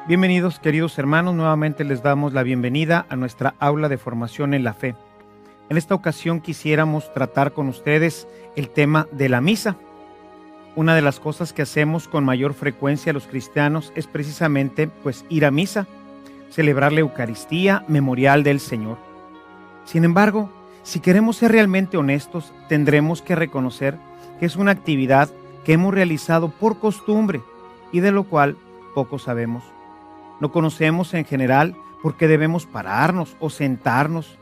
Bienvenidos, queridos hermanos, nuevamente les damos la bienvenida a nuestra aula de formación en la fe. En esta ocasión quisiéramos tratar con ustedes el tema de la misa. Una de las cosas que hacemos con mayor frecuencia los cristianos es precisamente ir a misa, celebrar la Eucaristía, memorial del Señor. Sin embargo, si queremos ser realmente honestos, tendremos que reconocer que es una actividad que hemos realizado por costumbre y de lo cual poco sabemos. No conocemos en general por qué debemos pararnos o sentarnos,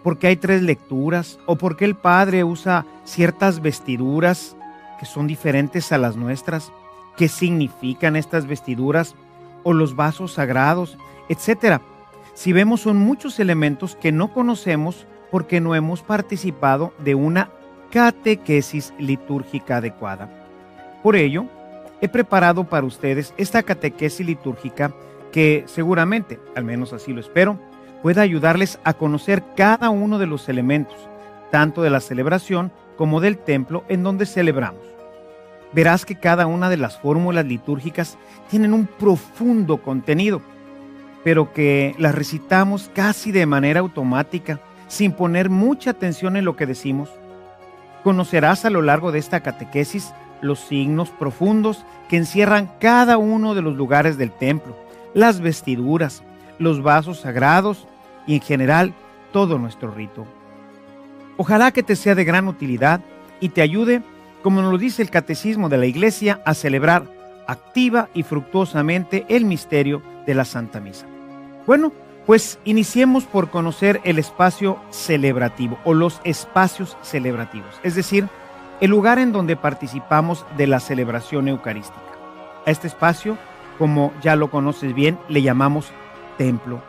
por qué hay 3 lecturas o por qué el Padre usa ciertas vestiduras que son diferentes a las nuestras, qué significan estas vestiduras o los vasos sagrados, etc. Si vemos, son muchos elementos que no conocemos porque no hemos participado de una catequesis litúrgica adecuada. Por ello, he preparado para ustedes esta catequesis litúrgica que seguramente, al menos así lo espero, pueda ayudarles a conocer cada uno de los elementos, tanto de la celebración como del templo en donde celebramos. Verás que cada una de las fórmulas litúrgicas tienen un profundo contenido, pero que las recitamos casi de manera automática, sin poner mucha atención en lo que decimos. Conocerás a lo largo de esta catequesis los signos profundos que encierran cada uno de los lugares del templo, las vestiduras, los vasos sagrados y en general todo nuestro rito. Ojalá que te sea de gran utilidad y te ayude, como nos lo dice el Catecismo de la Iglesia, a celebrar activa y fructuosamente el misterio de la Santa Misa. Bueno, pues iniciemos por conocer el espacio celebrativo o los espacios celebrativos, es decir, el lugar en donde participamos de la celebración eucarística. A este espacio, como ya lo conoces bien, le llamamos templo.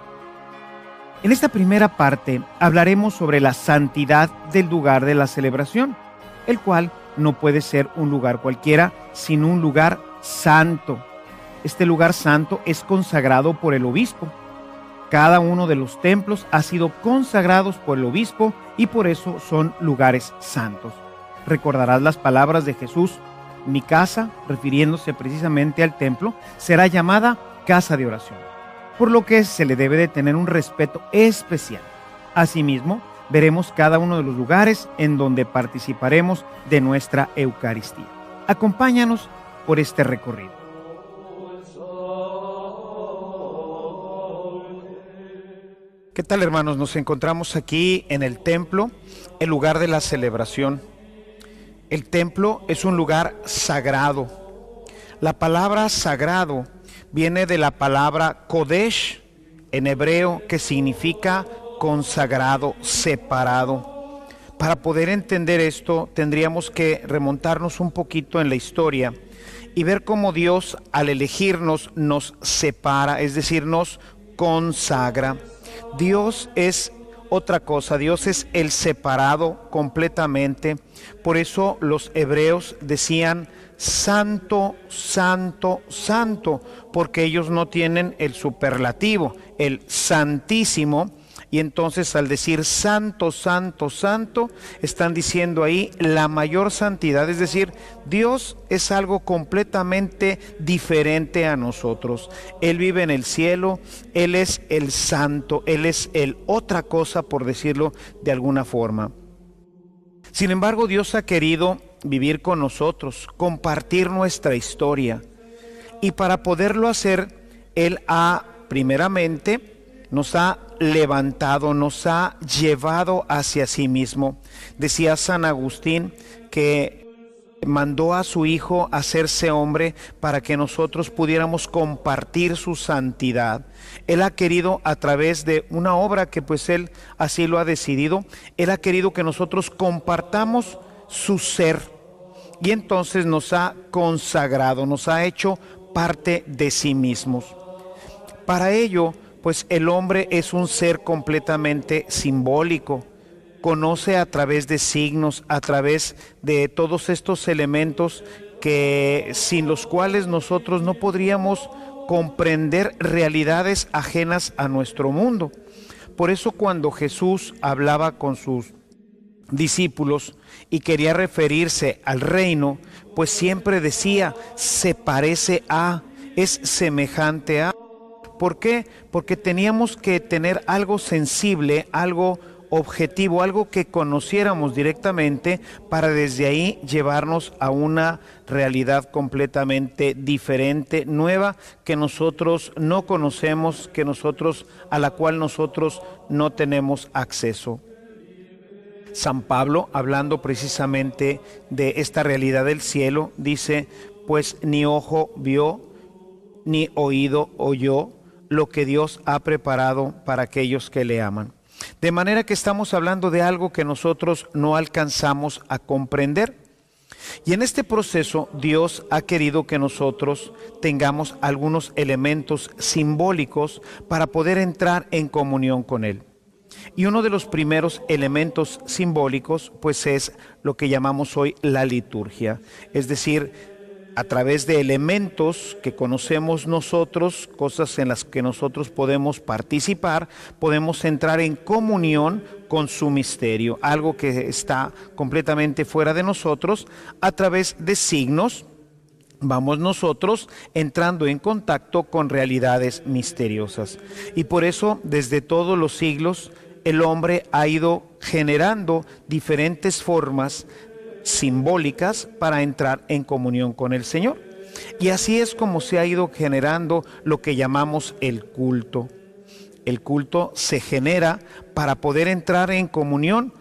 En esta primera parte hablaremos sobre la santidad del lugar de la celebración, el cual no puede ser un lugar cualquiera, sino un lugar santo. Este lugar santo es consagrado por el obispo. Cada uno de los templos ha sido consagrados por el obispo y por eso son lugares santos. Recordarás las palabras de Jesús: mi casa, refiriéndose precisamente al templo, será llamada casa de oración, por lo que se le debe de tener un respeto especial. Asimismo, veremos cada uno de los lugares en donde participaremos de nuestra Eucaristía. Acompáñanos por este recorrido. ¿Qué tal, hermanos? Nos encontramos aquí en el templo, el lugar de la celebración. El templo es un lugar sagrado. La palabra sagrado viene de la palabra kodesh en hebreo, que significa consagrado, separado. Para poder entender esto, tendríamos que remontarnos un poquito en la historia y ver cómo Dios, al elegirnos, nos separa, es decir, nos consagra. Dios es otra cosa, Dios es el separado completamente. Por eso los hebreos decían santo, santo, santo, porque ellos no tienen el superlativo, el santísimo. Y entonces al decir santo, santo, santo, están diciendo ahí la mayor santidad, es decir, Dios es algo completamente diferente a nosotros. Él vive en el cielo, Él es el santo, Él es el otra cosa, por decirlo de alguna forma. Sin embargo, Dios ha querido vivir con nosotros, compartir nuestra historia, y para poderlo hacer, Él nos ha levantado, nos ha llevado hacia sí mismo. Decía San Agustín que mandó a su Hijo a hacerse hombre para que nosotros pudiéramos compartir su santidad. Él ha querido, a través de una obra que Él así lo ha decidido, Él ha querido que nosotros compartamos su ser, y entonces nos ha consagrado, nos ha hecho parte de sí mismos. Para ello, el hombre es un ser completamente simbólico, conoce a través de signos, a través de todos estos elementos que sin los cuales nosotros no podríamos comprender realidades ajenas a nuestro mundo. Por eso cuando Jesús hablaba con sus discípulos y quería referirse al reino, siempre decía, se parece a, es semejante a, ¿Por qué? Porque teníamos que tener algo sensible, algo objetivo, algo que conociéramos directamente para desde ahí llevarnos a una realidad completamente diferente, nueva, que nosotros no conocemos, a la cual nosotros no tenemos acceso. San Pablo, hablando precisamente de esta realidad del cielo, dice: pues ni ojo vio, ni oído oyó lo que Dios ha preparado para aquellos que le aman. De manera que estamos hablando de algo que nosotros no alcanzamos a comprender. Y en este proceso Dios ha querido que nosotros tengamos algunos elementos simbólicos para poder entrar en comunión con Él. Y uno de los primeros elementos simbólicos pues es lo que llamamos hoy la liturgia, es decir, a través de elementos que conocemos nosotros, cosas en las que nosotros podemos participar, podemos entrar en comunión con su misterio, algo que está completamente fuera de nosotros. A través de signos vamos nosotros entrando en contacto con realidades misteriosas. Y por eso, desde todos los siglos, el hombre ha ido generando diferentes formas simbólicas para entrar en comunión con el Señor. Y así es como se ha ido generando lo que llamamos el culto. El culto se genera para poder entrar en comunión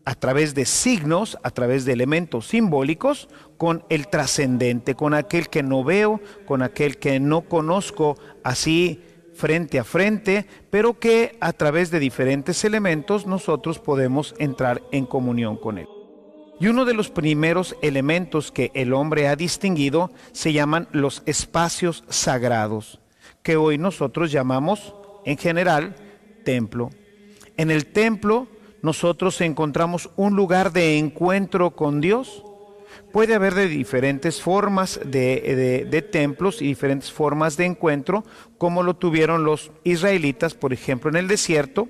a través de signos, a través de elementos simbólicos, con el trascendente, con aquel que no veo, con aquel que no conozco así frente a frente, pero que a través de diferentes elementos nosotros podemos entrar en comunión con él. Y uno de los primeros elementos que el hombre ha distinguido se llaman los espacios sagrados, que hoy nosotros llamamos en general templo. En el templo nosotros encontramos un lugar de encuentro con Dios. Puede haber de diferentes formas de templos y diferentes formas de encuentro, como lo tuvieron los israelitas, por ejemplo, en el desierto,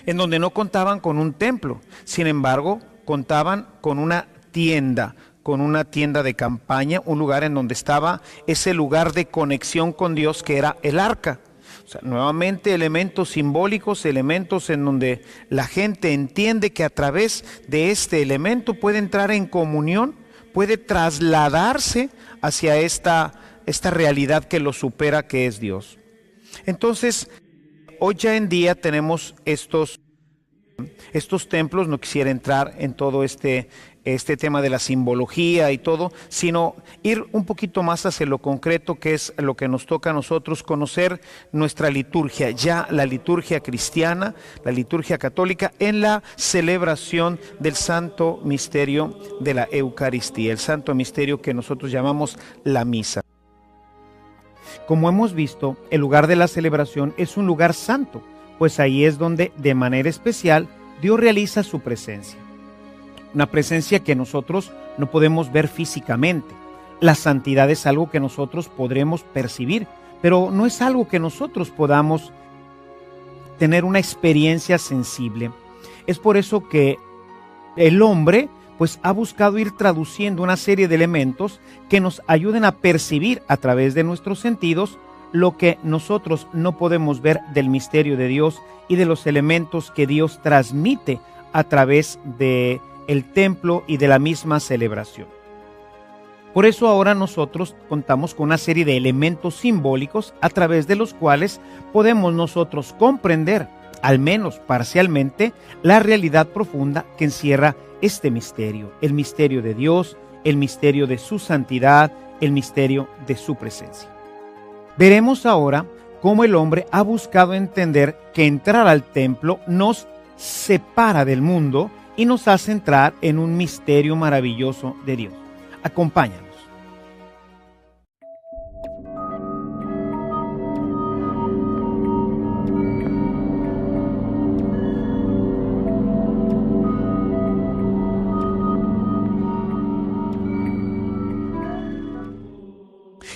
en donde no contaban con un templo. Sin embargo, contaban con una tienda de campaña, un lugar en donde estaba ese lugar de conexión con Dios que era el arca. O sea, nuevamente elementos simbólicos, elementos en donde la gente entiende que a través de este elemento puede entrar en comunión, puede trasladarse hacia esta realidad que lo supera, que es Dios. Entonces, hoy ya en día tenemos estos templos. No quisiera entrar en todo este tema de la simbología y todo, sino ir un poquito más hacia lo concreto, que es lo que nos toca a nosotros, conocer nuestra liturgia, ya la liturgia cristiana, la liturgia católica, en la celebración del santo misterio de la Eucaristía, el santo misterio que nosotros llamamos la misa. Como hemos visto, el lugar de la celebración es un lugar santo, pues ahí es donde de manera especial Dios realiza su presencia. Una presencia que nosotros no podemos ver físicamente. La santidad es algo que nosotros podremos percibir, pero no es algo que nosotros podamos tener una experiencia sensible. Es por eso que el hombre pues ha buscado ir traduciendo una serie de elementos que nos ayuden a percibir a través de nuestros sentidos lo que nosotros no podemos ver del misterio de Dios y de los elementos que Dios transmite a través de el templo y de la misma celebración. Por eso ahora nosotros contamos con una serie de elementos simbólicos a través de los cuales podemos nosotros comprender, al menos parcialmente, la realidad profunda que encierra este misterio, el misterio de Dios, el misterio de su santidad, el misterio de su presencia. Veremos ahora cómo el hombre ha buscado entender que entrar al templo nos separa del mundo y nos hace entrar en un misterio maravilloso de Dios. Acompáñanos.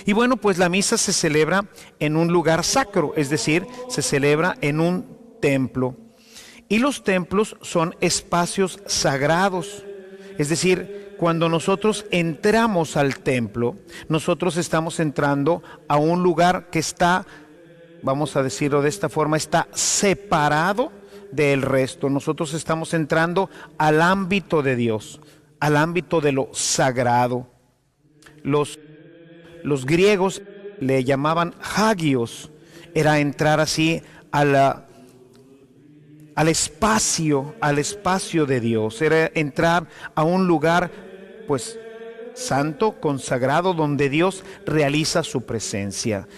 Y bueno, pues la misa se celebra en un lugar sacro, es decir, se celebra en un templo. Y los templos son espacios sagrados, es decir, cuando nosotros entramos al templo, nosotros estamos entrando a un lugar que está vamos a decirlo de esta forma, está separado del resto. Nosotros estamos entrando al ámbito de Dios, al ámbito de lo sagrado. Los griegos le llamaban hagios, era entrar así al espacio de Dios, era entrar a un lugar pues santo, consagrado, donde Dios realiza su presencia.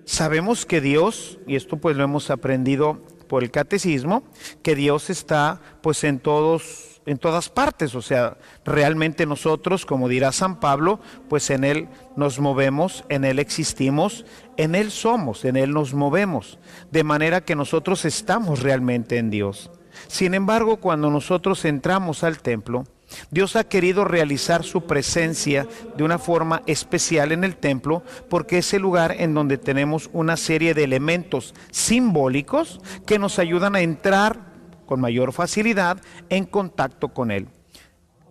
Sabemos que Dios, y esto pues lo hemos aprendido por el catecismo, que Dios está pues en todas partes, o sea, realmente nosotros, como dirá San Pablo, pues en Él nos movemos, en Él existimos, en Él somos, en Él nos movemos, de manera que nosotros estamos realmente en Dios. Sin embargo, cuando nosotros entramos al templo, Dios ha querido realizar su presencia de una forma especial en el templo, porque es el lugar en donde tenemos una serie de elementos simbólicos que nos ayudan a entrar con mayor facilidad en contacto con Él.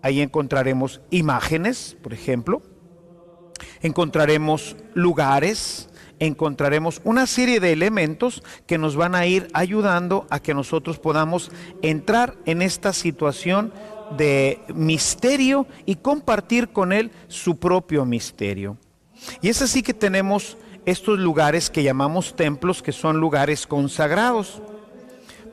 Ahí encontraremos imágenes, por ejemplo, encontraremos lugares, encontraremos una serie de elementos que nos van a ir ayudando a que nosotros podamos entrar en esta situación de misterio y compartir con Él su propio misterio. Y es así que tenemos estos lugares que llamamos templos, que son lugares consagrados.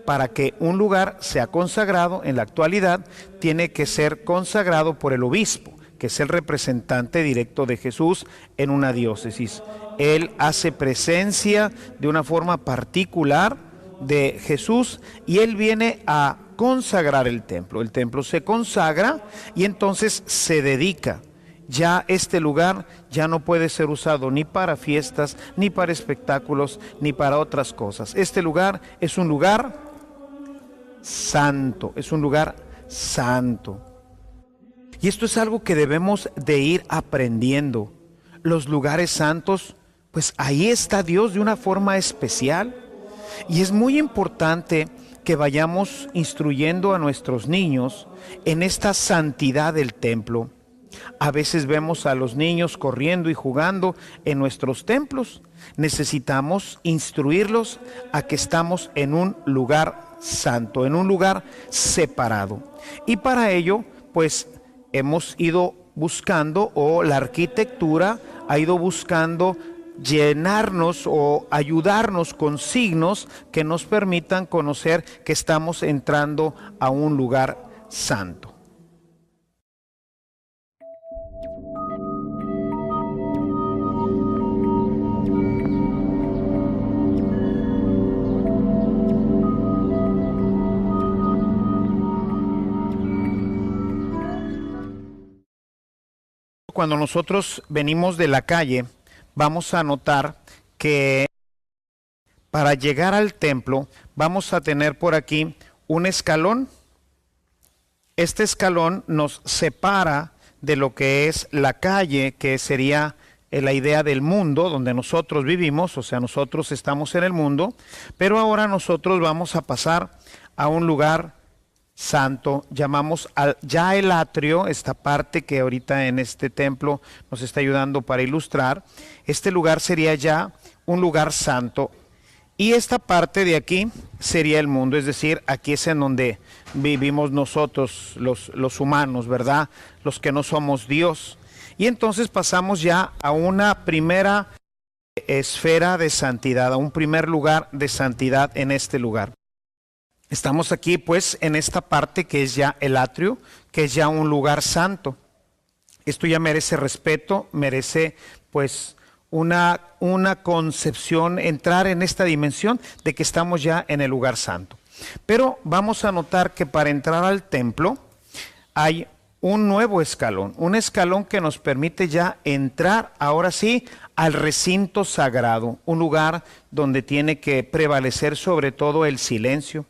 Para que un lugar sea consagrado en la actualidad, tiene que ser consagrado por el obispo, que es el representante directo de Jesús en una diócesis. Él hace presencia de una forma particular de Jesús y Él viene a consagrar el templo. El templo se consagra y entonces se dedica. Ya este lugar ya no puede ser usado ni para fiestas, ni para espectáculos, ni para otras cosas. Este lugar es un lugar santo, es un lugar santo. Y esto es algo que debemos de ir aprendiendo. Los lugares santos, pues ahí está Dios de una forma especial. Y es muy importante que vayamos instruyendo a nuestros niños en esta santidad del templo. A veces vemos a los niños corriendo y jugando en nuestros templos. Necesitamos instruirlos a que estamos en un lugar santo, en un lugar separado. Y para ello, pues hemos ido buscando, o la arquitectura ha ido buscando llenarnos o ayudarnos con signos que nos permitan conocer que estamos entrando a un lugar santo. Cuando nosotros venimos de la calle, vamos a notar que para llegar al templo vamos a tener por aquí un escalón. Este escalón nos separa de lo que es la calle, que sería la idea del mundo donde nosotros vivimos, o sea, nosotros estamos en el mundo, pero ahora nosotros vamos a pasar a un lugar santo. Llamamos ya el atrio, esta parte que ahorita en este templo nos está ayudando para ilustrar. Este lugar sería ya un lugar santo, y esta parte de aquí sería el mundo, es decir, aquí es en donde vivimos nosotros, los humanos, ¿verdad? Los que no somos Dios. Y entonces pasamos ya a una primera esfera de santidad, a un primer lugar de santidad en este lugar. Estamos aquí pues en esta parte que es ya el atrio, que es ya un lugar santo. Esto ya merece respeto, merece pues una concepción, entrar en esta dimensión de que estamos ya en el lugar santo. Pero vamos a notar que para entrar al templo hay un nuevo escalón, un escalón que nos permite ya entrar ahora sí al recinto sagrado, un lugar donde tiene que prevalecer sobre todo el silencio.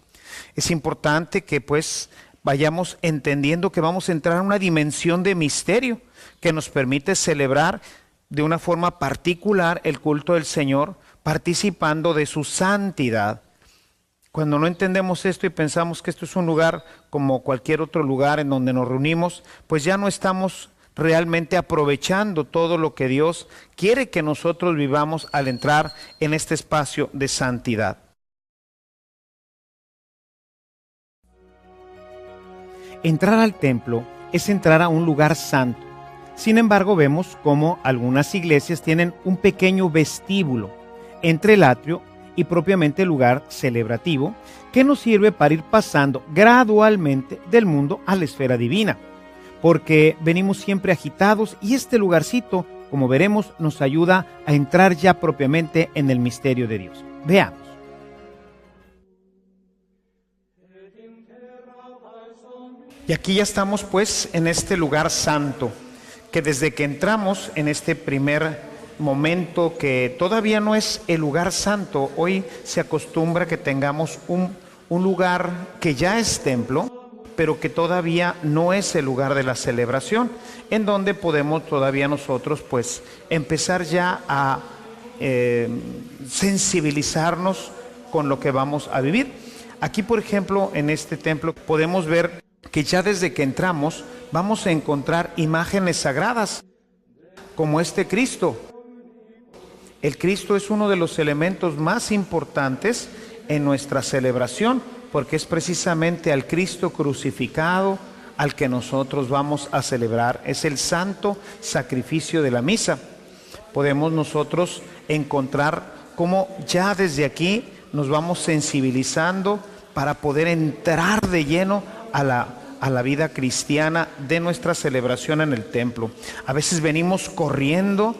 Es importante que pues vayamos entendiendo que vamos a entrar en una dimensión de misterio que nos permite celebrar de una forma particular el culto del Señor, participando de su santidad. Cuando no entendemos esto y pensamos que esto es un lugar como cualquier otro lugar en donde nos reunimos, pues ya no estamos realmente aprovechando todo lo que Dios quiere que nosotros vivamos al entrar en este espacio de santidad. Entrar al templo es entrar a un lugar santo. Sin embargo, vemos cómo algunas iglesias tienen un pequeño vestíbulo entre el atrio y propiamente el lugar celebrativo, que nos sirve para ir pasando gradualmente del mundo a la esfera divina, porque venimos siempre agitados y este lugarcito, como veremos, nos ayuda a entrar ya propiamente en el misterio de Dios. Veamos. Y aquí ya estamos pues en este lugar santo, que desde que entramos en este primer momento, que todavía no es el lugar santo, hoy se acostumbra que tengamos un lugar que ya es templo, pero que todavía no es el lugar de la celebración, en donde podemos todavía nosotros pues empezar ya a sensibilizarnos con lo que vamos a vivir. Aquí, por ejemplo, en este templo podemos ver que ya desde que entramos vamos a encontrar imágenes sagradas, como este Cristo. El Cristo es uno de los elementos más importantes en nuestra celebración, porque es precisamente al Cristo crucificado al que nosotros vamos a celebrar. Es el santo sacrificio de la misa. Podemos nosotros encontrar cómo ya desde aquí nos vamos sensibilizando para poder entrar de lleno a la vida cristiana de nuestra celebración en el templo. A veces venimos corriendo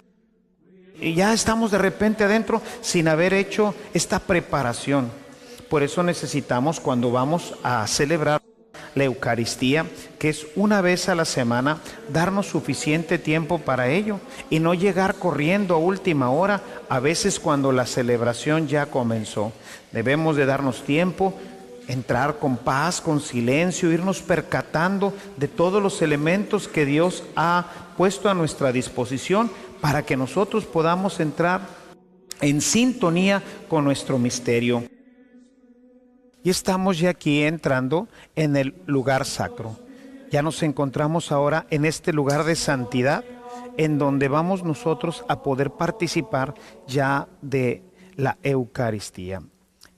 y ya estamos de repente adentro sin haber hecho esta preparación. Por eso necesitamos, cuando vamos a celebrar la Eucaristía, que es una vez a la semana, darnos suficiente tiempo para ello y no llegar corriendo a última hora, a veces cuando la celebración ya comenzó. Debemos de darnos tiempo, entrar con paz, con silencio, irnos percatando de todos los elementos que Dios ha puesto a nuestra disposición para que nosotros podamos entrar en sintonía con nuestro misterio. Y estamos ya aquí entrando en el lugar sacro. Ya nos encontramos ahora en este lugar de santidad, en donde vamos nosotros a poder participar ya de la Eucaristía.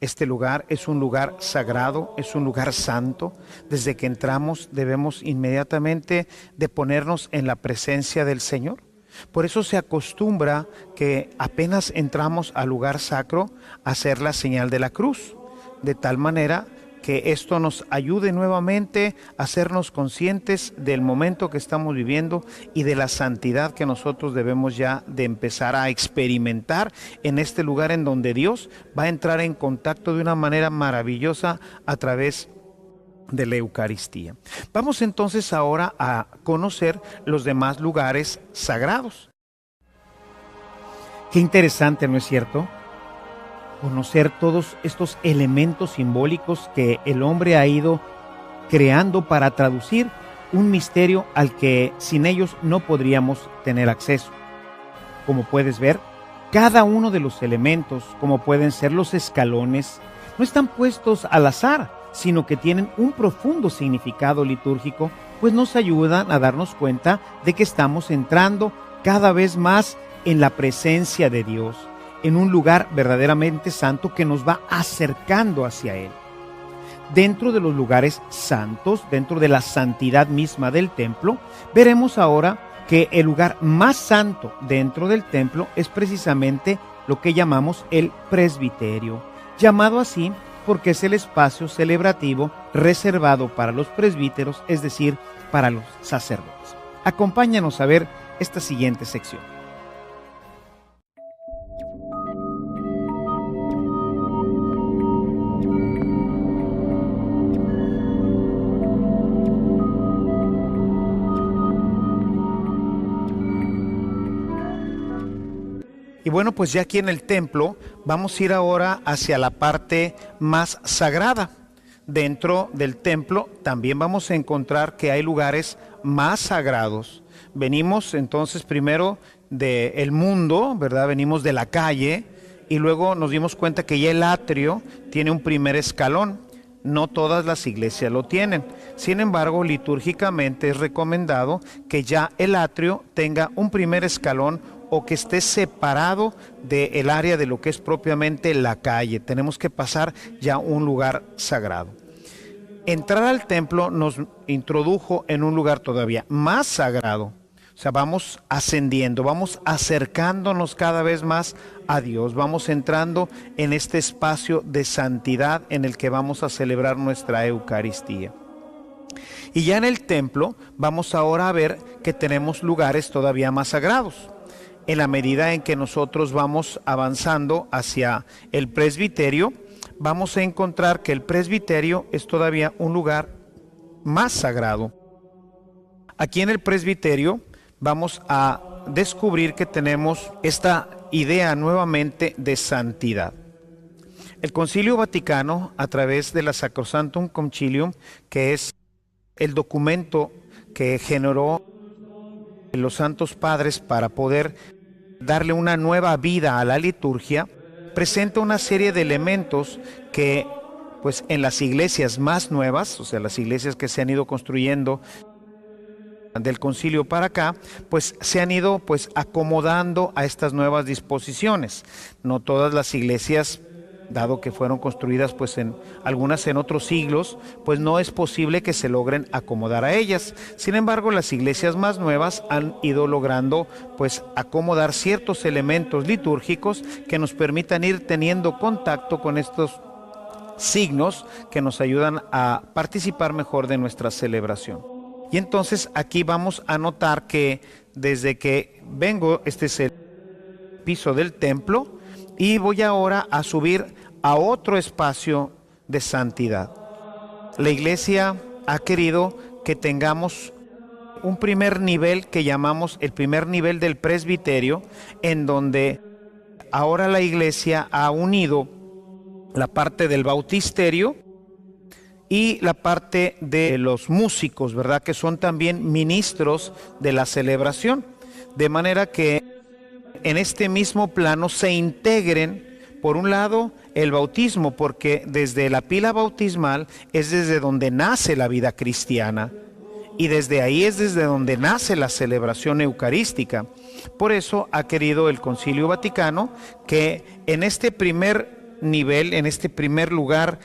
Este lugar es un lugar sagrado, es un lugar santo. Desde que entramos debemos inmediatamente de ponernos en la presencia del Señor. Por eso se acostumbra que apenas entramos al lugar sacro a hacer la señal de la cruz, de tal manera que esto nos ayude nuevamente a hacernos conscientes del momento que estamos viviendo y de la santidad que nosotros debemos ya de empezar a experimentar en este lugar en donde Dios va a entrar en contacto de una manera maravillosa a través de la Eucaristía. Vamos entonces ahora a conocer los demás lugares sagrados. Qué interesante, ¿no es cierto? Conocer todos estos elementos simbólicos que el hombre ha ido creando para traducir un misterio al que sin ellos no podríamos tener acceso. Como puedes ver, cada uno de los elementos, como pueden ser los escalones, no están puestos al azar, sino que tienen un profundo significado litúrgico, pues nos ayudan a darnos cuenta de que estamos entrando cada vez más en la presencia de Dios, en un lugar verdaderamente santo que nos va acercando hacia Él. Dentro de los lugares santos, dentro de la santidad misma del templo, veremos ahora que el lugar más santo dentro del templo es precisamente lo que llamamos el presbiterio, llamado así porque es el espacio celebrativo reservado para los presbíteros, es decir, para los sacerdotes. Acompáñanos a ver esta siguiente sección. Y bueno, pues ya aquí en el templo vamos a ir ahora hacia la parte más sagrada. Dentro del templo también vamos a encontrar que hay lugares más sagrados. Venimos entonces primero del mundo, ¿verdad? Venimos de la calle y luego nos dimos cuenta que ya el atrio tiene un primer escalón. No todas las iglesias lo tienen. Sin embargo, litúrgicamente es recomendado que ya el atrio tenga un primer escalón o que esté separado del área de lo que es propiamente la calle. Tenemos que pasar ya a un lugar sagrado. Entrar al templo nos introdujo en un lugar todavía más sagrado. O sea, vamos ascendiendo, vamos acercándonos cada vez más a Dios, vamos entrando en este espacio de santidad en el que vamos a celebrar nuestra Eucaristía. Y ya en el templo vamos ahora a ver que tenemos lugares todavía más sagrados. En la medida en que nosotros vamos avanzando hacia el presbiterio, vamos a encontrar que el presbiterio es todavía un lugar más sagrado. Aquí en el presbiterio vamos a descubrir que tenemos esta idea nuevamente de santidad. El Concilio Vaticano, a través de la Sacrosanctum Concilium, que es el documento que generó los Santos Padres para poder darle una nueva vida a la liturgia, presenta una serie de elementos que, pues, en las iglesias más nuevas, o sea, las iglesias que se han ido construyendo del concilio para acá, pues se han ido pues acomodando a estas nuevas disposiciones. No todas las iglesias, dado que fueron construidas pues en algunas en otros siglos, pues no es posible que se logren acomodar a ellas. Sin embargo, las iglesias más nuevas han ido logrando pues acomodar ciertos elementos litúrgicos que nos permitan ir teniendo contacto con estos signos que nos ayudan a participar mejor de nuestra celebración. Y entonces aquí vamos a notar que desde que vengo, este es el piso del templo, y voy ahora a subir a otro espacio de santidad. La iglesia ha querido que tengamos un primer nivel que llamamos el primer nivel del presbiterio, en donde ahora la iglesia ha unido la parte del bautisterio y la parte de los músicos, ¿verdad? Que son también ministros de la celebración. De manera que en este mismo plano se integren, por un lado, el bautismo, porque desde la pila bautismal es desde donde nace la vida cristiana. Y desde ahí es desde donde nace la celebración eucarística. Por eso ha querido el Concilio Vaticano que en este primer nivel, en este primer lugar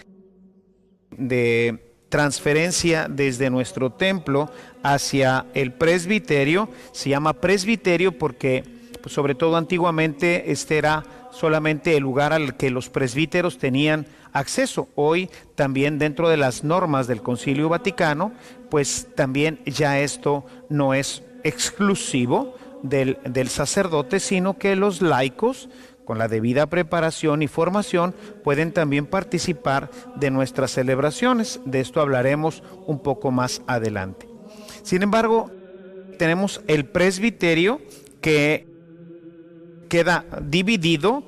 de transferencia desde nuestro templo hacia el presbiterio, se llama presbiterio porque pues, sobre todo antiguamente este era solamente el lugar al que los presbíteros tenían acceso. Hoy también dentro de las normas del Concilio Vaticano, pues también ya esto no es exclusivo del sacerdote, sino que los laicos, con la debida preparación y formación, pueden también participar de nuestras celebraciones. De esto hablaremos un poco más adelante. Sin embargo, tenemos el presbiterio que queda dividido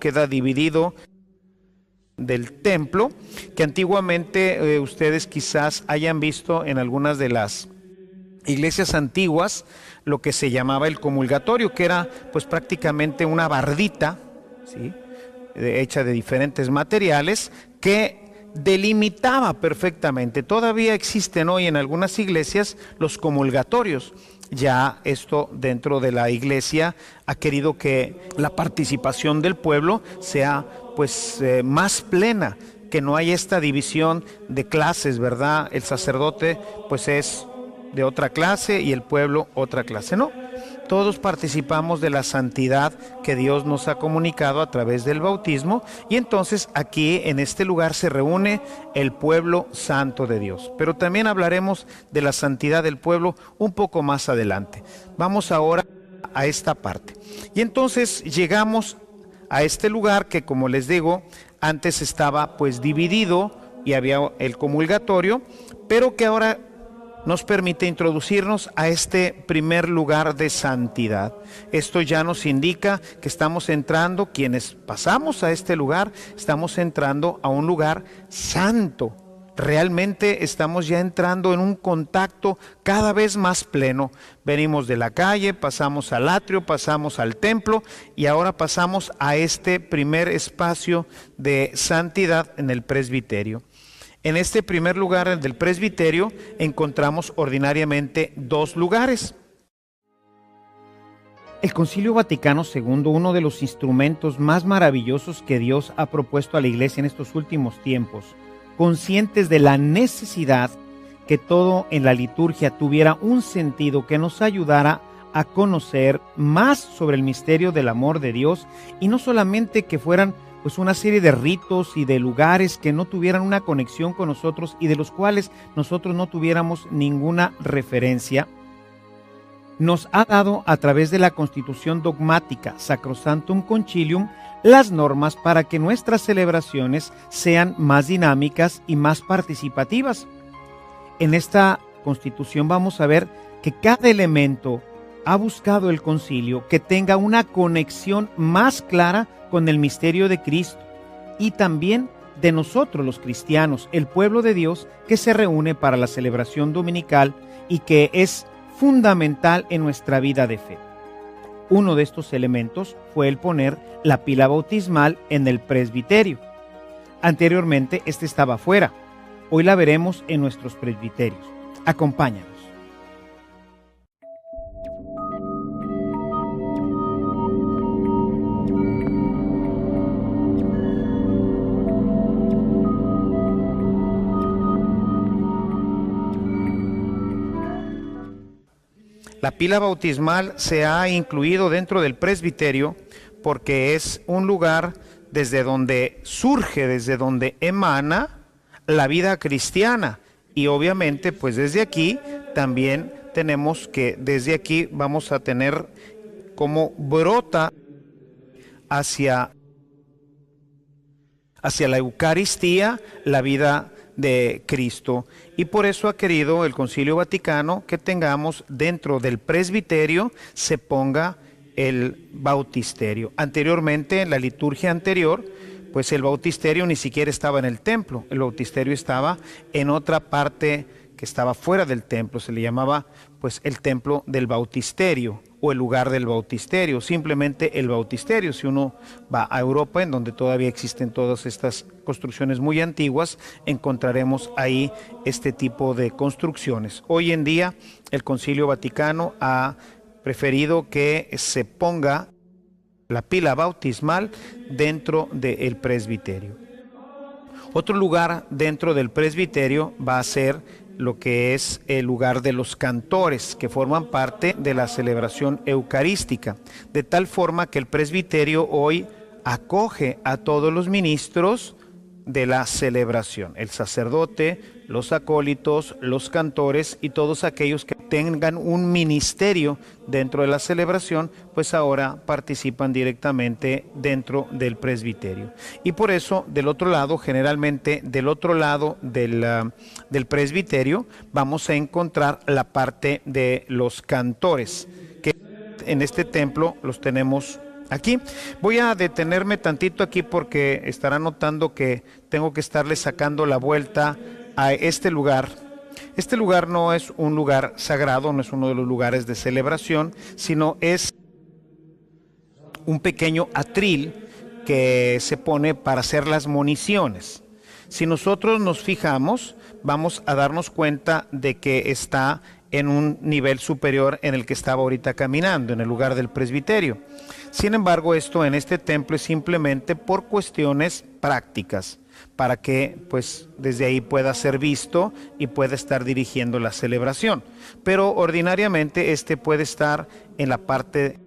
del templo, que antiguamente ustedes quizás hayan visto en algunas de las iglesias antiguas lo que se llamaba el comulgatorio, que era pues prácticamente una bardita, ¿sí?, hecha de diferentes materiales que delimitaba perfectamente. Todavía existen hoy en algunas iglesias los comulgatorios. Ya esto dentro de la iglesia ha querido que la participación del pueblo sea pues más plena, que no haya esta división de clases, ¿verdad? El sacerdote pues es de otra clase y el pueblo otra clase. No, todos participamos de la santidad que Dios nos ha comunicado a través del bautismo, y entonces aquí en este lugar se reúne el pueblo santo de Dios. Pero también hablaremos de la santidad del pueblo un poco más adelante. Vamos ahora a esta parte. Y entonces llegamos a este lugar que, como les digo, antes estaba pues dividido y había el comulgatorio, pero que ahora nos permite introducirnos a este primer lugar de santidad. Esto ya nos indica que estamos entrando, quienes pasamos a este lugar, estamos entrando a un lugar santo. Realmente estamos ya entrando en un contacto cada vez más pleno. Venimos de la calle, pasamos al atrio, pasamos al templo y ahora pasamos a este primer espacio de santidad en el presbiterio. En este primer lugar, el del presbiterio, encontramos ordinariamente dos lugares. El Concilio Vaticano II, uno de los instrumentos más maravillosos que Dios ha propuesto a la Iglesia en estos últimos tiempos, conscientes de la necesidad que todo en la liturgia tuviera un sentido que nos ayudara a conocer más sobre el misterio del amor de Dios, y no solamente que fueran pues una serie de ritos y de lugares que no tuvieran una conexión con nosotros y de los cuales nosotros no tuviéramos ninguna referencia. Nos ha dado a través de la Constitución Dogmática Sacrosanctum Concilium las normas para que nuestras celebraciones sean más dinámicas y más participativas. En esta Constitución vamos a ver que cada elemento ha buscado el concilio que tenga una conexión más clara con el misterio de Cristo y también de nosotros los cristianos, el pueblo de Dios que se reúne para la celebración dominical y que es fundamental en nuestra vida de fe. Uno de estos elementos fue el poner la pila bautismal en el presbiterio. Anteriormente este estaba afuera. Hoy la veremos en nuestros presbiterios. Acompáñanos. La pila bautismal se ha incluido dentro del presbiterio porque es un lugar desde donde surge, desde donde emana la vida cristiana. Y obviamente, pues desde aquí también tenemos que, desde aquí vamos a tener como brota hacia la Eucaristía la vida de Cristo, y por eso ha querido el Concilio Vaticano que tengamos dentro del presbiterio se ponga el bautisterio. Anteriormente, en la liturgia anterior, pues el bautisterio ni siquiera estaba en el templo, el bautisterio estaba en otra parte que estaba fuera del templo, se le llamaba pues el templo del bautisterio o el lugar del bautisterio, simplemente el bautisterio. Si uno va a Europa, en donde todavía existen todas estas construcciones muy antiguas, encontraremos ahí este tipo de construcciones. Hoy en día el Concilio Vaticano ha preferido que se ponga la pila bautismal dentro del presbiterio. Otro lugar dentro del presbiterio va a ser lo que es el lugar de los cantores, que forman parte de la celebración eucarística, de tal forma que el presbiterio hoy acoge a todos los ministros de la celebración, el sacerdote, los acólitos, los cantores y todos aquellos que tengan un ministerio dentro de la celebración, pues ahora participan directamente dentro del presbiterio. Y por eso, del otro lado, generalmente del otro lado del presbiterio, vamos a encontrar la parte de los cantores, que en este templo los tenemos aquí. Voy a detenerme tantito aquí porque estarán notando que tengo que estarle sacando la vuelta a este lugar. Este lugar no es un lugar sagrado, no es uno de los lugares de celebración, sino es un pequeño atril que se pone para hacer las moniciones. Si nosotros nos fijamos, vamos a darnos cuenta de que está en un nivel superior en el que estaba ahorita caminando, en el lugar del presbiterio. Sin embargo, esto en este templo es simplemente por cuestiones prácticas, para que pues desde ahí pueda ser visto y pueda estar dirigiendo la celebración. Pero ordinariamente este puede estar en la parte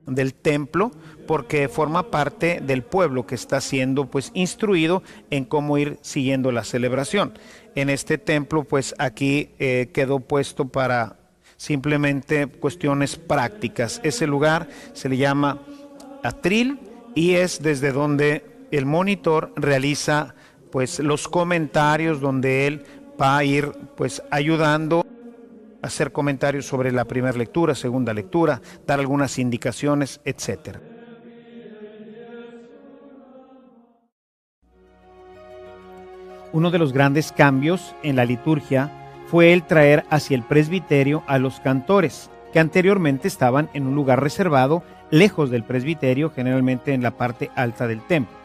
del templo porque forma parte del pueblo que está siendo pues instruido en cómo ir siguiendo la celebración. En este templo pues aquí quedó puesto para simplemente cuestiones prácticas. Ese lugar se le llama atril y es desde donde el monitor realiza pues los comentarios, donde él va a ir pues ayudando a hacer comentarios sobre la primera lectura, segunda lectura, dar algunas indicaciones, etcétera. Uno de los grandes cambios en la liturgia fue el traer hacia el presbiterio a los cantores, que anteriormente estaban en un lugar reservado, lejos del presbiterio, generalmente en la parte alta del templo.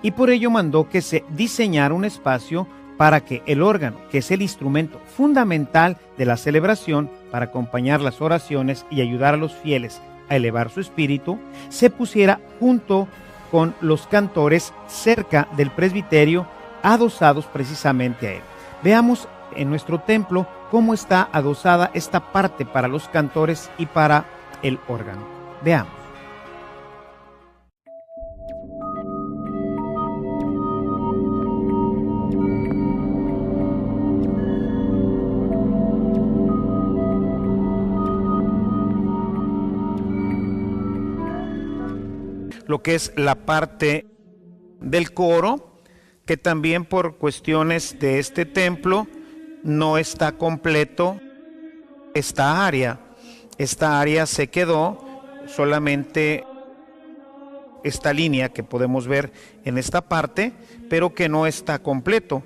Y por ello mandó que se diseñara un espacio para que el órgano, que es el instrumento fundamental de la celebración para acompañar las oraciones y ayudar a los fieles a elevar su espíritu, se pusiera junto con los cantores cerca del presbiterio, adosados precisamente a él. Veamos en nuestro templo cómo está adosada esta parte para los cantores y para el órgano. Veamos. Lo que es la parte del coro, que también por cuestiones de este templo no está completo esta área. Esta área se quedó solamente esta línea que podemos ver en esta parte, pero que no está completo.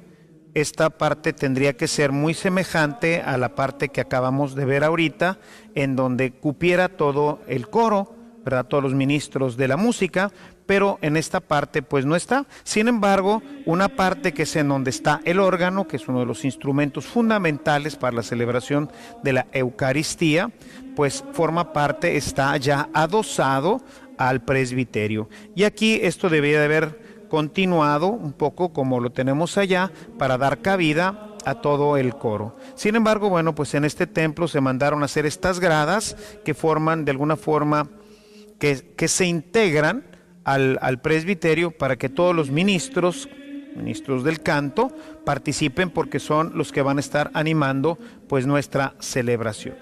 Esta parte tendría que ser muy semejante a la parte que acabamos de ver ahorita, en donde cupiera todo el coro, ¿verdad? Todos los ministros de la música, pero en esta parte pues no está. Sin embargo, una parte que es en donde está el órgano, que es uno de los instrumentos fundamentales para la celebración de la Eucaristía, pues forma parte, está ya adosado al presbiterio. Y aquí esto debería de haber continuado un poco como lo tenemos allá para dar cabida a todo el coro. Sin embargo, bueno, pues en este templo se mandaron a hacer estas gradas que forman de alguna forma que se integran al presbiterio para que todos los ministros del canto participen, porque son los que van a estar animando pues nuestra celebración.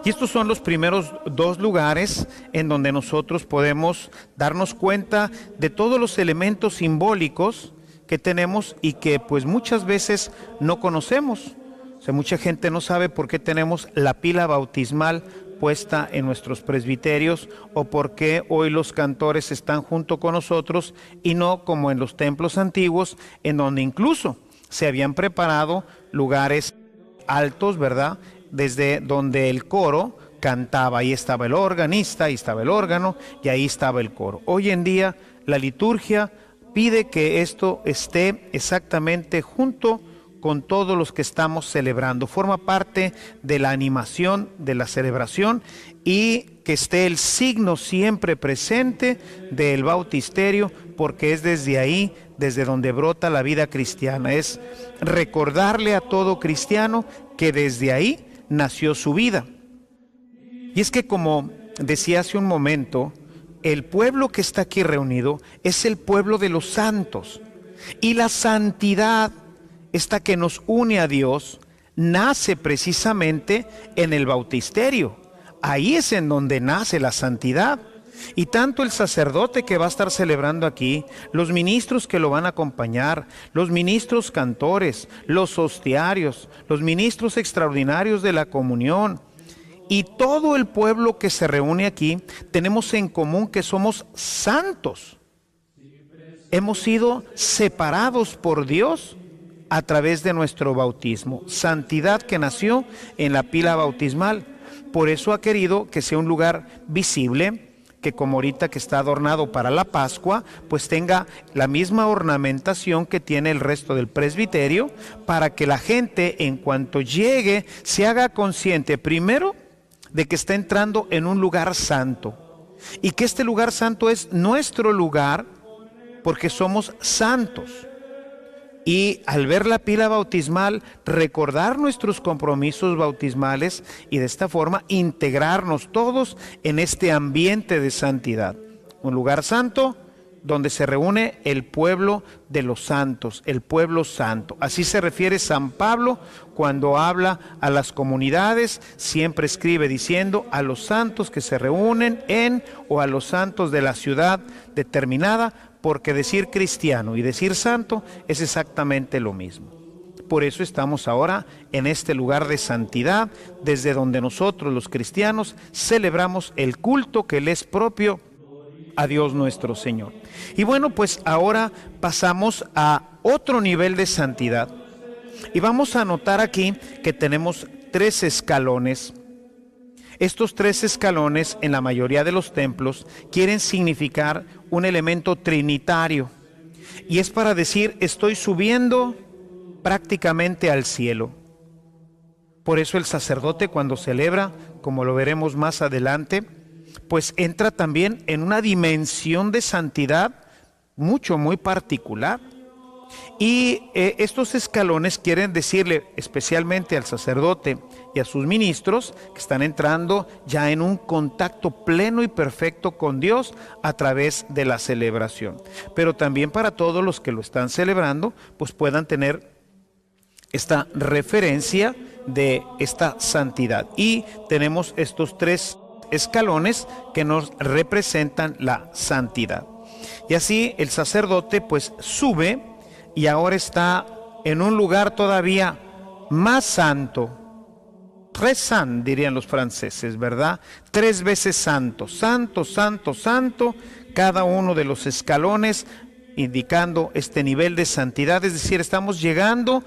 Y estos son los primeros dos lugares en donde nosotros podemos darnos cuenta de todos los elementos simbólicos que tenemos y que pues muchas veces no conocemos. O sea, mucha gente no sabe por qué tenemos la pila bautismal puesta en nuestros presbiterios, o por qué hoy los cantores están junto con nosotros y no como en los templos antiguos, en donde incluso se habían preparado lugares altos, ¿verdad? Desde donde el coro cantaba, ahí estaba el organista, ahí estaba el órgano y ahí estaba el coro. Hoy en día la liturgia pide que esto esté exactamente junto con todos los que estamos celebrando. Forma parte de la animación de la celebración, y que esté el signo siempre presente del bautisterio, porque es desde ahí, desde donde brota la vida cristiana. Es recordarle a todo cristiano que desde ahí nació su vida. Y es que, como decía hace un momento, el pueblo que está aquí reunido es el pueblo de los santos, y la santidad, esta que nos une a Dios, nace precisamente en el bautisterio. Ahí es en donde nace la santidad. Y tanto el sacerdote que va a estar celebrando aquí, los ministros que lo van a acompañar, los ministros cantores, los hostiarios, los ministros extraordinarios de la comunión, y todo el pueblo que se reúne aquí, tenemos en común que somos santos. Hemos sido separados por Dios a través de nuestro bautismo, santidad que nació en la pila bautismal. Por eso ha querido que sea un lugar visible, que como ahorita que está adornado para la Pascua, pues tenga la misma ornamentación que tiene el resto del presbiterio, para que la gente, en cuanto llegue, se haga consciente primero de que está entrando en un lugar santo, y que este lugar santo es nuestro lugar porque somos santos. Y al ver la pila bautismal, recordar nuestros compromisos bautismales, y de esta forma integrarnos todos en este ambiente de santidad. Un lugar santo donde se reúne el pueblo de los santos, el pueblo santo. Así se refiere San Pablo cuando habla a las comunidades, siempre escribe diciendo a los santos que se reúnen en, o a los santos de la ciudad determinada, porque decir cristiano y decir santo es exactamente lo mismo. Por eso estamos ahora en este lugar de santidad, desde donde nosotros los cristianos celebramos el culto que le es propio a Dios nuestro Señor. Y bueno, pues ahora pasamos a otro nivel de santidad, y vamos a notar aquí que tenemos 3 escalones. Estos 3 escalones en la mayoría de los templos quieren significar un elemento trinitario, y es para decir: estoy subiendo prácticamente al cielo. Por eso el sacerdote, cuando celebra, como lo veremos más adelante, pues entra también en una dimensión de santidad muy particular. Y estos escalones quieren decirle especialmente al sacerdote y a sus ministros que están entrando ya en un contacto pleno y perfecto con Dios a través de la celebración. Pero también para todos los que lo están celebrando, pues puedan tener esta referencia de esta santidad. Y tenemos estos 3 escalones que nos representan la santidad. Y así el sacerdote pues sube y ahora está en un lugar todavía más santo. Très saint, dirían los franceses, ¿verdad? 3 veces santo, santo, santo, santo, cada uno de los escalones indicando este nivel de santidad, es decir, estamos llegando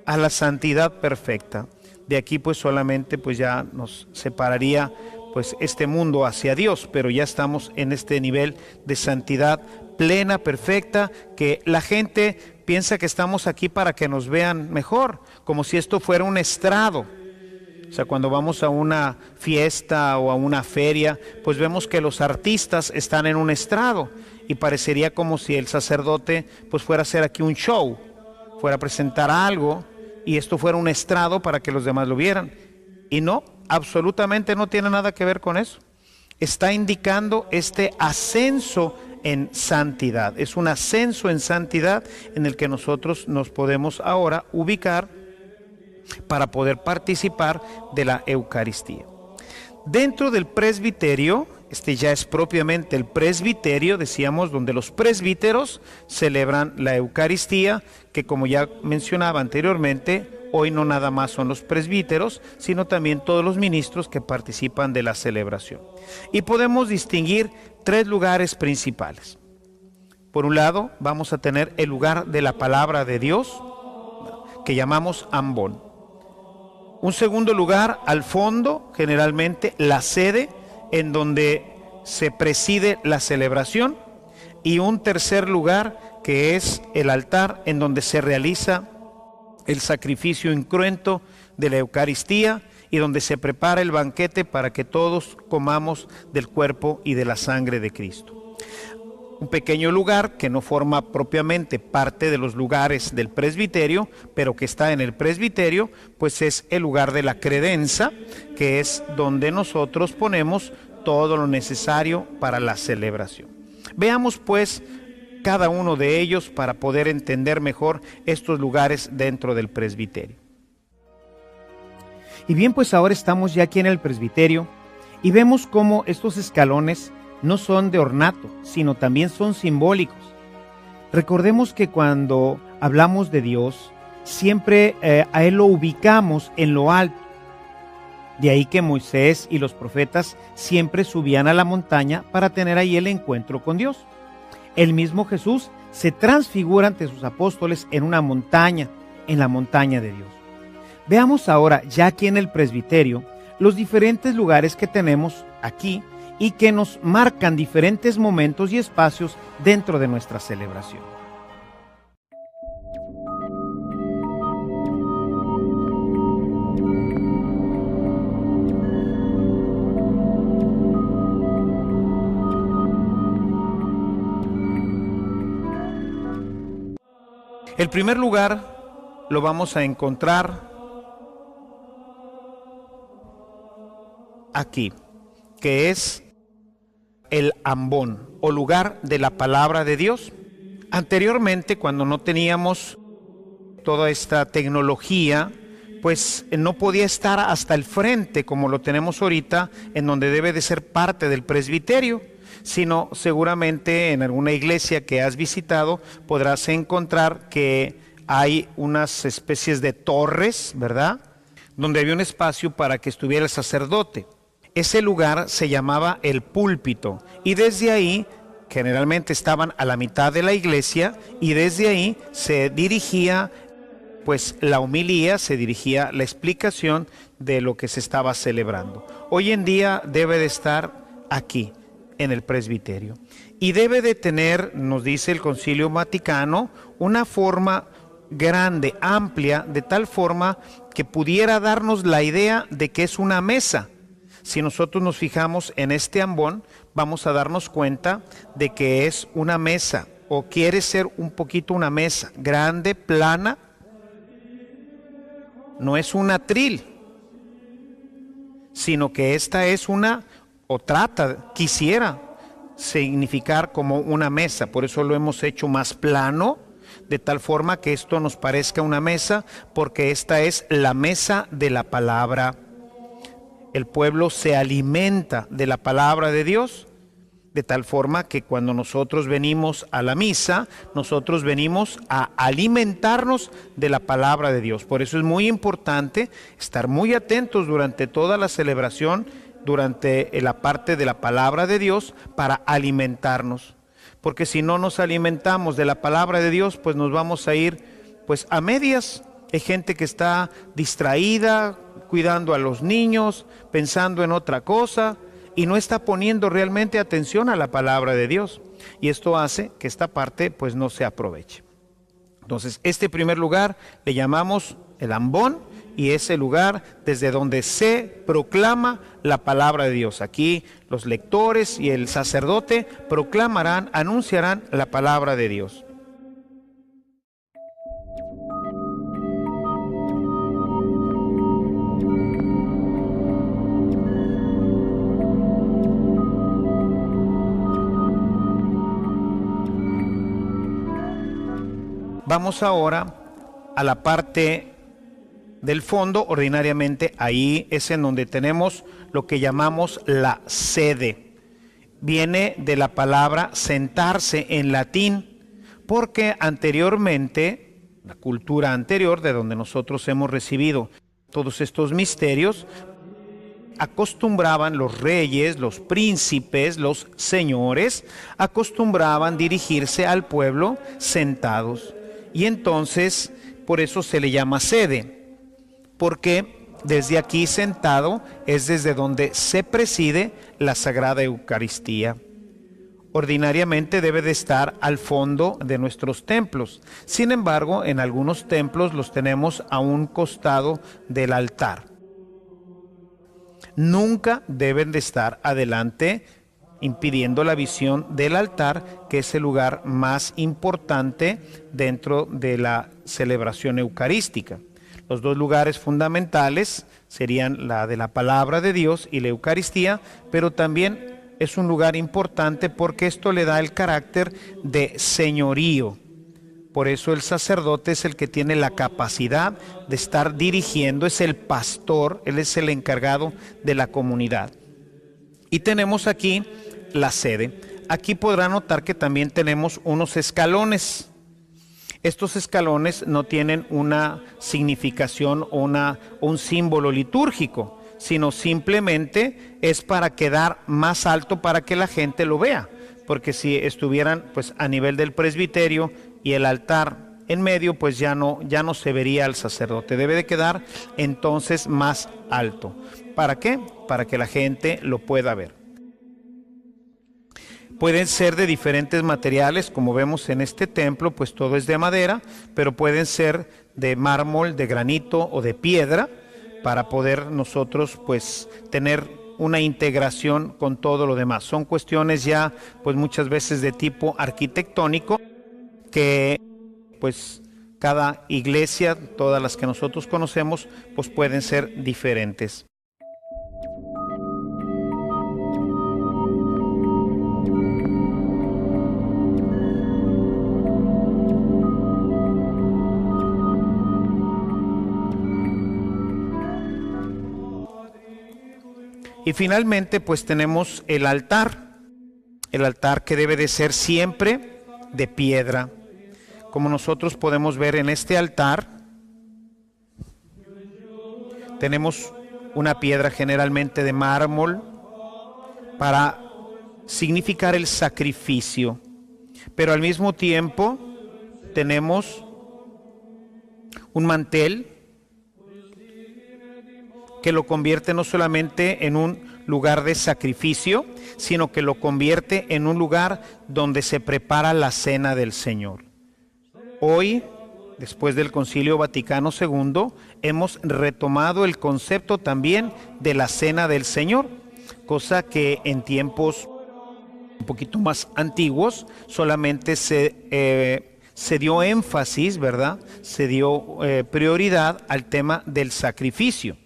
a la santidad perfecta. De aquí pues solamente pues ya nos separaría pues este mundo hacia Dios, pero ya estamos en este nivel de santidad plena, perfecta, que la gente piensa que estamos aquí para que nos vean mejor, como si esto fuera un estrado. O sea, cuando vamos a una fiesta o a una feria, pues vemos que los artistas están en un estrado y parecería como si el sacerdote pues fuera a hacer aquí un show, fuera a presentar algo y esto fuera un estrado para que los demás lo vieran. Y no, absolutamente no tiene nada que ver con eso. Está indicando este ascenso en santidad. Es un ascenso en santidad en el que nosotros nos podemos ahora ubicar para poder participar de la Eucaristía. Dentro del presbiterio, este ya es propiamente el presbiterio, decíamos, donde los presbíteros celebran la Eucaristía, que como ya mencionaba anteriormente, hoy no nada más son los presbíteros, sino también todos los ministros que participan de la celebración. Y podemos distinguir 3 lugares principales. Por un lado, vamos a tener el lugar de la palabra de Dios, que llamamos ambón. Un segundo lugar, al fondo, generalmente la sede en donde se preside la celebración. Y un tercer lugar, que es el altar en donde se realiza el sacrificio incruento de la Eucaristía y donde se prepara el banquete para que todos comamos del cuerpo y de la sangre de Cristo. Un pequeño lugar que no forma propiamente parte de los lugares del presbiterio, pero que está en el presbiterio, pues es el lugar de la credenza, que es donde nosotros ponemos todo lo necesario para la celebración. Veamos pues cada uno de ellos para poder entender mejor estos lugares dentro del presbiterio. Y bien, pues ahora estamos ya aquí en el presbiterio y vemos cómo estos escalones no son de ornato, sino también son simbólicos. Recordemos que cuando hablamos de Dios, siempre a Él lo ubicamos en lo alto. De ahí que Moisés y los profetas siempre subían a la montaña para tener ahí el encuentro con Dios. El mismo Jesús se transfigura ante sus apóstoles en una montaña, en la montaña de Dios. Veamos ahora, ya aquí en el presbiterio, los diferentes lugares que tenemos aquí y que nos marcan diferentes momentos y espacios dentro de nuestra celebración. El primer lugar lo vamos a encontrar aquí, que es el ambón o lugar de la palabra de Dios. Anteriormente, cuando no teníamos toda esta tecnología, pues no podía estar hasta el frente como lo tenemos ahorita, en donde debe de ser parte del presbiterio, sino seguramente en alguna iglesia que has visitado podrás encontrar que hay unas especies de torres, ¿verdad?, donde había un espacio para que estuviera el sacerdote. Ese lugar se llamaba el púlpito y desde ahí generalmente estaban a la mitad de la iglesia y desde ahí se dirigía pues la homilía, se dirigía la explicación de lo que se estaba celebrando. Hoy en día debe de estar aquí en el presbiterio y debe de tener, nos dice el Concilio Vaticano, una forma grande, amplia, de tal forma que pudiera darnos la idea de que es una mesa. Si nosotros nos fijamos en este ambón, vamos a darnos cuenta de que es una mesa, o quiere ser un poquito una mesa, grande, plana. No es un atril, sino que esta es una, o quisiera significar como una mesa. Por eso lo hemos hecho más plano, de tal forma que esto nos parezca una mesa, porque esta es la mesa de la palabra. El pueblo se alimenta de la palabra de Dios, de tal forma que cuando nosotros venimos a la misa, nosotros venimos a alimentarnos de la palabra de Dios. Por eso es muy importante estar muy atentos durante toda la celebración, durante la parte de la palabra de Dios, para alimentarnos. Porque si no nos alimentamos de la palabra de Dios, pues nos vamos a ir pues a medias. Hay gente que está distraída, cuidando a los niños, pensando en otra cosa, y no está poniendo realmente atención a la palabra de Dios. Y esto hace que esta parte pues no se aproveche. Entonces, este primer lugar le llamamos el ambón, y es el lugar desde donde se proclama la palabra de Dios. Aquí los lectores y el sacerdote proclamarán, anunciarán la palabra de Dios. Vamos ahora a la parte del fondo. Ordinariamente ahí es en donde tenemos lo que llamamos la sede. Viene de la palabra sentarse en latín, porque anteriormente, la cultura anterior de donde nosotros hemos recibido todos estos misterios, acostumbraban los reyes, los príncipes, los señores, acostumbraban dirigirse al pueblo sentados. Y entonces, por eso se le llama sede, porque desde aquí sentado es desde donde se preside la Sagrada Eucaristía. Ordinariamente debe de estar al fondo de nuestros templos. Sin embargo, en algunos templos los tenemos a un costado del altar. Nunca deben de estar adelante, impidiendo la visión del altar, que es el lugar más importante dentro de la celebración eucarística. Los dos lugares fundamentales serían la de la palabra de Dios y la Eucaristía, pero también es un lugar importante porque esto le da el carácter de señorío. Por eso el sacerdote es el que tiene la capacidad de estar dirigiendo, es el pastor, él es el encargado de la comunidad. Y tenemos aquí la sede. Aquí podrán notar que también tenemos unos escalones. Estos escalones no tienen una significación o un símbolo litúrgico, sino simplemente es para quedar más alto para que la gente lo vea. Porque si estuvieran pues a nivel del presbiterio y el altar en medio, pues ya no se vería al sacerdote. Debe de quedar entonces más alto. ¿Para qué? Para que la gente lo pueda ver. Pueden ser de diferentes materiales, como vemos en este templo, pues todo es de madera, pero pueden ser de mármol, de granito o de piedra, para poder nosotros pues tener una integración con todo lo demás. Son cuestiones ya pues muchas veces de tipo arquitectónico, que pues cada iglesia, todas las que nosotros conocemos, pues pueden ser diferentes. Y finalmente pues tenemos el altar que debe de ser siempre de piedra. Como nosotros podemos ver en este altar, tenemos una piedra generalmente de mármol para significar el sacrificio, pero al mismo tiempo tenemos un mantel que lo convierte no solamente en un lugar de sacrificio, sino que lo convierte en un lugar donde se prepara la cena del Señor. Hoy después del Concilio Vaticano II, hemos retomado el concepto también de la Cena del Señor, cosa que en tiempos un poquito más antiguos solamente se dio énfasis, ¿verdad? Se dio prioridad al tema del sacrificio.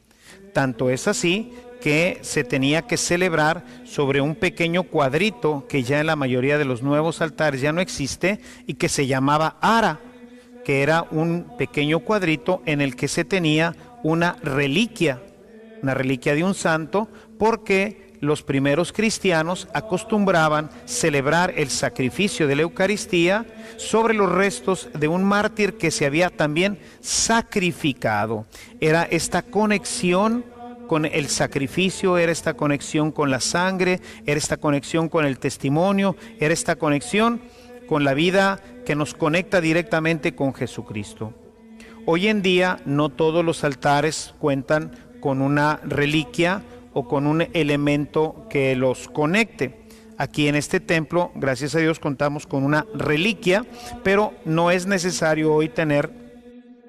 Tanto es así que se tenía que celebrar sobre un pequeño cuadrito que ya en la mayoría de los nuevos altares ya no existe y que se llamaba ara, que era un pequeño cuadrito en el que se tenía una reliquia de un santo, porque los primeros cristianos acostumbraban celebrar el sacrificio de la Eucaristía sobre los restos de un mártir que se había también sacrificado. Era esta conexión con el sacrificio, era esta conexión con la sangre, era esta conexión con el testimonio, era esta conexión con la vida que nos conecta directamente con Jesucristo. Hoy en día no todos los altares cuentan con una reliquia o con un elemento que los conecte. Aquí en este templo, gracias a Dios, contamos con una reliquia, pero no es necesario hoy tener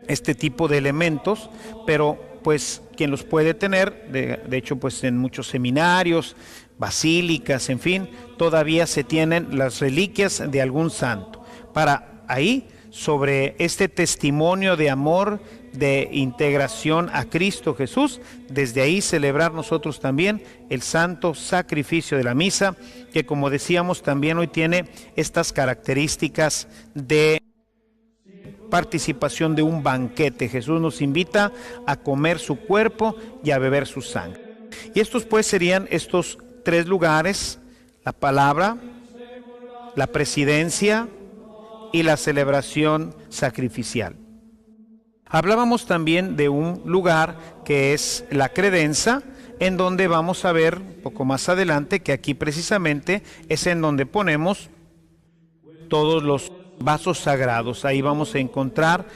este tipo de elementos, pero pues quien los puede tener, de hecho pues en muchos seminarios, basílicas, en fin, todavía se tienen las reliquias de algún santo, para ahí, sobre este testimonio de amor, de integración a Cristo Jesús, desde ahí celebrar nosotros también el santo sacrificio de la misa, que como decíamos también hoy tiene estas características de participación de un banquete. Jesús nos invita a comer su cuerpo y a beber su sangre. Y estos pues serían estos tres lugares: la palabra, la presidencia y la celebración sacrificial. Hablábamos también de un lugar que es la credenza, en donde vamos a ver poco más adelante que aquí precisamente es en donde ponemos todos los vasos sagrados. Ahí vamos a encontrar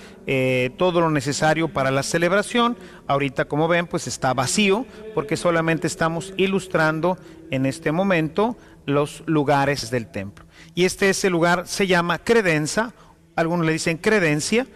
todo lo necesario para la celebración. Ahorita, como ven, pues está vacío porque solamente estamos ilustrando en este momento los lugares del templo. Y ese lugar se llama credenza, algunos le dicen credencia,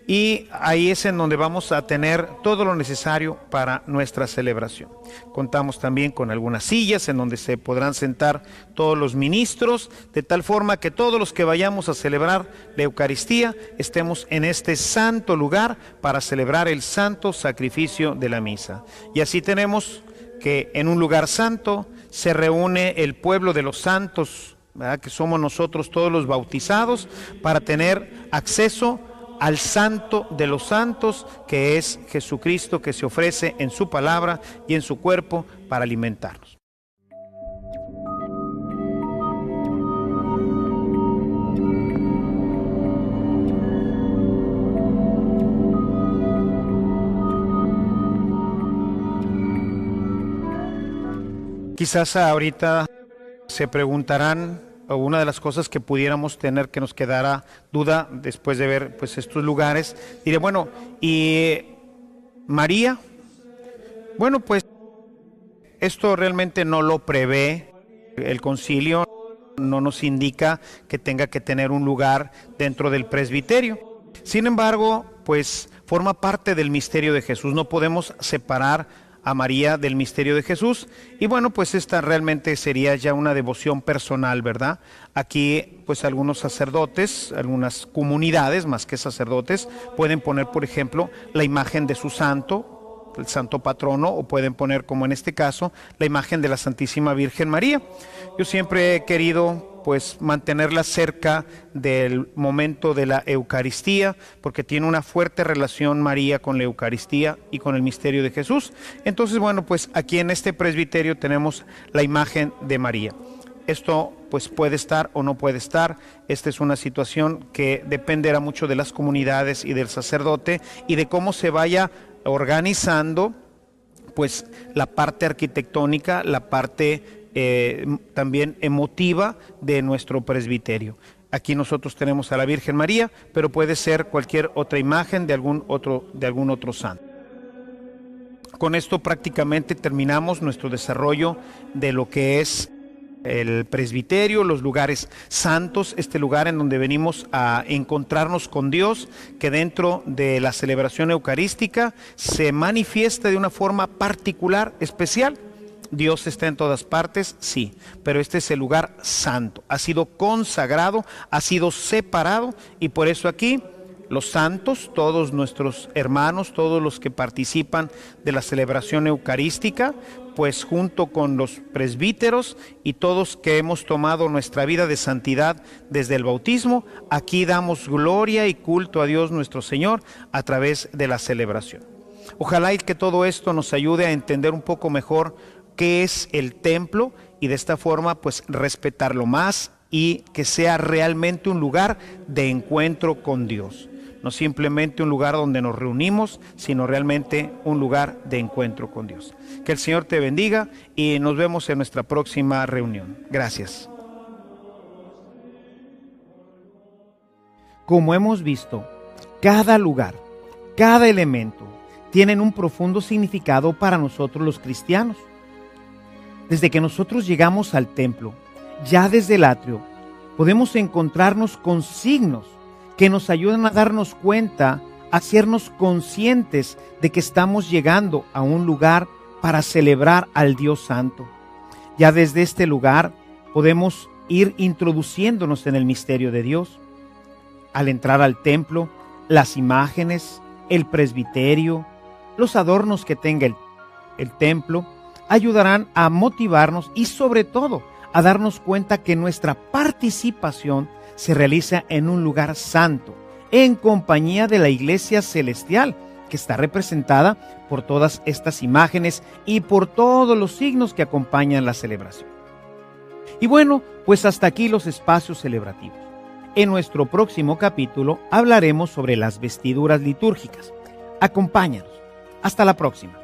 y ahí es en donde vamos a tener todo lo necesario para nuestra celebración. Contamos también con algunas sillas en donde se podrán sentar todos los ministros, de tal forma que todos los que vayamos a celebrar la Eucaristía estemos en este santo lugar para celebrar el santo sacrificio de la misa. Y así tenemos que en un lugar santo se reúne el pueblo de los santos, ¿verdad?, que somos nosotros todos los bautizados, para tener acceso al santo de los santos, que es Jesucristo, que se ofrece en su palabra y en su cuerpo para alimentarnos. Quizás ahorita se preguntarán, o una de las cosas que pudiéramos tener, que nos quedara duda después de ver pues estos lugares, diré, bueno, ¿y María? Bueno, pues esto realmente no lo prevé el concilio, no nos indica que tenga que tener un lugar dentro del presbiterio. Sin embargo, pues forma parte del misterio de Jesús, no podemos separar a María del misterio de Jesús, y bueno, pues esta realmente sería ya una devoción personal, ¿verdad? Aquí pues algunos sacerdotes, algunas comunidades más que sacerdotes, pueden poner, por ejemplo, la imagen de su santo, el santo patrono, o pueden poner, como en este caso, la imagen de la Santísima Virgen María. Yo siempre he querido pues mantenerla cerca del momento de la Eucaristía, porque tiene una fuerte relación María con la Eucaristía y con el misterio de Jesús. Entonces, bueno, pues aquí en este presbiterio tenemos la imagen de María. Esto pues puede estar o no puede estar. Esta es una situación que dependerá mucho de las comunidades y del sacerdote y de cómo se vaya organizando pues la parte arquitectónica, la parte también emotiva de nuestro presbiterio. Aquí nosotros tenemos a la Virgen María, pero puede ser cualquier otra imagen de algún otro santo. Con esto prácticamente terminamos nuestro desarrollo de lo que es el presbiterio, los lugares santos, este lugar en donde venimos a encontrarnos con Dios, que dentro de la celebración eucarística se manifiesta de una forma particular, especial. Dios está en todas partes, sí, pero este es el lugar santo, ha sido consagrado, ha sido separado, y por eso aquí los santos, todos nuestros hermanos, todos los que participan de la celebración eucarística, pues junto con los presbíteros y todos que hemos tomado nuestra vida de santidad desde el bautismo, aquí damos gloria y culto a Dios nuestro Señor a través de la celebración. Ojalá y que todo esto nos ayude a entender un poco mejor qué es el templo y de esta forma pues respetarlo más y que sea realmente un lugar de encuentro con Dios. No simplemente un lugar donde nos reunimos, sino realmente un lugar de encuentro con Dios. Que el Señor te bendiga y nos vemos en nuestra próxima reunión. Gracias. Como hemos visto, cada lugar, cada elemento, tienen un profundo significado para nosotros los cristianos. Desde que nosotros llegamos al templo, ya desde el atrio, podemos encontrarnos con signos que nos ayudan a darnos cuenta, a hacernos conscientes de que estamos llegando a un lugar para celebrar al Dios Santo. Ya desde este lugar podemos ir introduciéndonos en el misterio de Dios. Al entrar al templo, las imágenes, el presbiterio, los adornos que tenga el templo, ayudarán a motivarnos y sobre todo a darnos cuenta que nuestra participación se realiza en un lugar santo, en compañía de la iglesia celestial, que está representada por todas estas imágenes y por todos los signos que acompañan la celebración. Y bueno, pues hasta aquí los espacios celebrativos. En nuestro próximo capítulo hablaremos sobre las vestiduras litúrgicas. Acompáñanos. Hasta la próxima.